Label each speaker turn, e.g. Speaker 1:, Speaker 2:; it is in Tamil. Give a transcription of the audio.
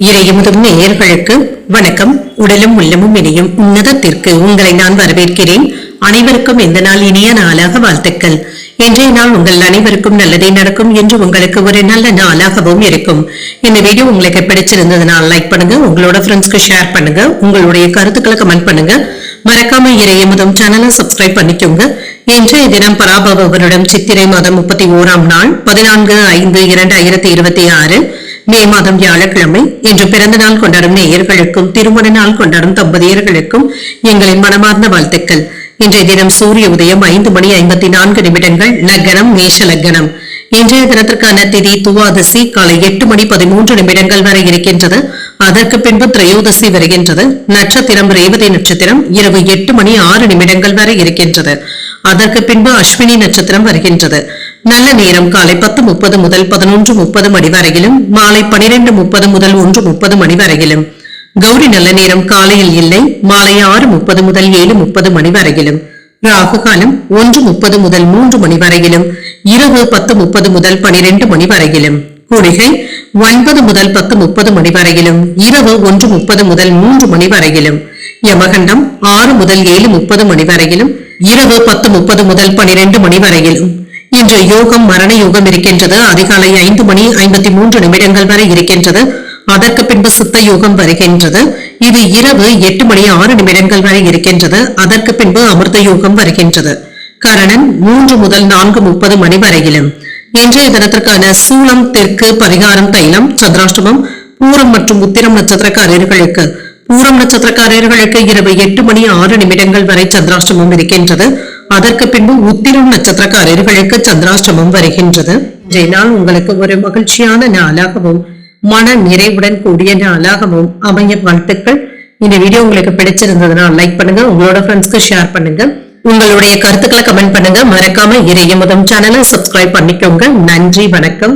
Speaker 1: இறையமுதும் நேயர்களுக்கு வணக்கம். உடலும் உள்ளமும் இணையும் உன்னதத்திற்கு உங்களை நான் வரவேற்கிறேன். அனைவருக்கும் இந்த நாள் இனிய நாளாக வாழ்த்துக்கள். இன்றைய நாள் உங்கள் அனைவருக்கும் நல்லதே நடக்கும் என்று உங்களுக்கு ஒரு நல்ல நாளாகவும் இருக்கும். இந்த வீடியோ உங்களுக்கு பிடிச்சிருந்ததுனால லைக் பண்ணுங்க, உங்களோட ஃப்ரெண்ட்ஸ்க்கு ஷேர் பண்ணுங்க, உங்களுடைய கருத்துக்களை கமெண்ட் பண்ணுங்க. மறக்காம இறையமுதும் சேனலை சப்ஸ்கிரைப் பண்ணிக்கோங்க. இன்றைய தினம் பராபவ வருடம் சித்திரை மாதம் 31ஆம் நாள் 14/5/2026 மே மாதம் வியாழக்கிழமை. இன்று பிறந்த நாள் கொண்டாடும் நேயர்களுக்கும் திருமண நாள் கொண்டாடும் தம்பதியர்களுக்கும் எங்களின் மனமார்ந்த வாழ்த்துக்கள். இன்றைய தினம் சூரிய உதயம் 5:54 லக்னம் மேஷ லக்னம். இன்றைய தினத்திற்கான திதி துவாதசி காலை 8:13 வரை இருக்கின்றது. அதற்கு பின்பு திரையோதசி வருகின்றது. நட்சத்திரம் ரேவதி நட்சத்திரம் இரவு 8:06 வரை இருக்கின்றது. அதற்கு பின்பு அஸ்வினி நட்சத்திரம் வருகின்றது. நல்ல நேரம் காலை 10:30 முதல் 11:30 மணி வரையிலும், மாலை 12:30 முதல் 1:30 மணி வரையிலும். கௌரி நல்ல நேரம் காலையில் இல்லை, மாலை 6:30 முதல் 7:30 மணி வரையிலும். ராகு காலம் 1:30 முதல் 3 மணி வரையிலும், இரவு 10:30 முதல் 12 மணி வரையிலும். குளிகை 9 முதல் 10:30 மணி வரையிலும், இரவு 1:30 முதல் 3 மணி வரையிலும். யமகண்டம் 6 முதல் 7:30 மணி வரையிலும், இரவு 10:30 முதல் 12 மணி வரையிலும். இன்று யோகம் மரண யோகம் இருக்கின்றது. அதிகாலை 5:53 வரை இருக்கின்றது. அதற்கு பின்பு சித்த யோகம் வருகின்றது. இது இரவு 8:06 வரை இருக்கின்றது. அதற்கு பின்பு அமிர்த யோகம் வருகின்றது. கரணன் 3 முதல் 4:30 மணி வரையிலும். இன்றைய தினத்திற்கான சூலம் தெற்கு, பரிகாரம் தைலம். சந்திராஷ்டமம் பூரம் மற்றும் உத்திரம் நட்சத்திரக்காரர்களுக்கு பூரம் நட்சத்திரக்காரர்களுக்கு இரவு 8:06 வரை சந்திராஷ்டமம் இருக்கின்றது. அதற்கு பின்பு உத்திரம் நட்சத்திரக்காரர்களுக்கு சந்திராஷ்டமம் வருகின்றது. இன்றைய நாள் உங்களுக்கு ஒரு மகிழ்ச்சியான நாளாகவும் மன நிறைவுடன் கூடிய நாளாகவும் அமைய வாழ்த்துக்கள். இந்த வீடியோ உங்களுக்கு பிடிச்சிருந்ததுன்னா லைக் பண்ணுங்க, உங்களோட ஃப்ரெண்ட்ஸ்க்கு ஷேர் பண்ணுங்க, உங்களுடைய கருத்துக்களை கமெண்ட் பண்ணுங்க. மறக்காம இறையமுதம் சேனலை சப்ஸ்கிரைப் பண்ணிக்கோங்க. நன்றி, வணக்கம்.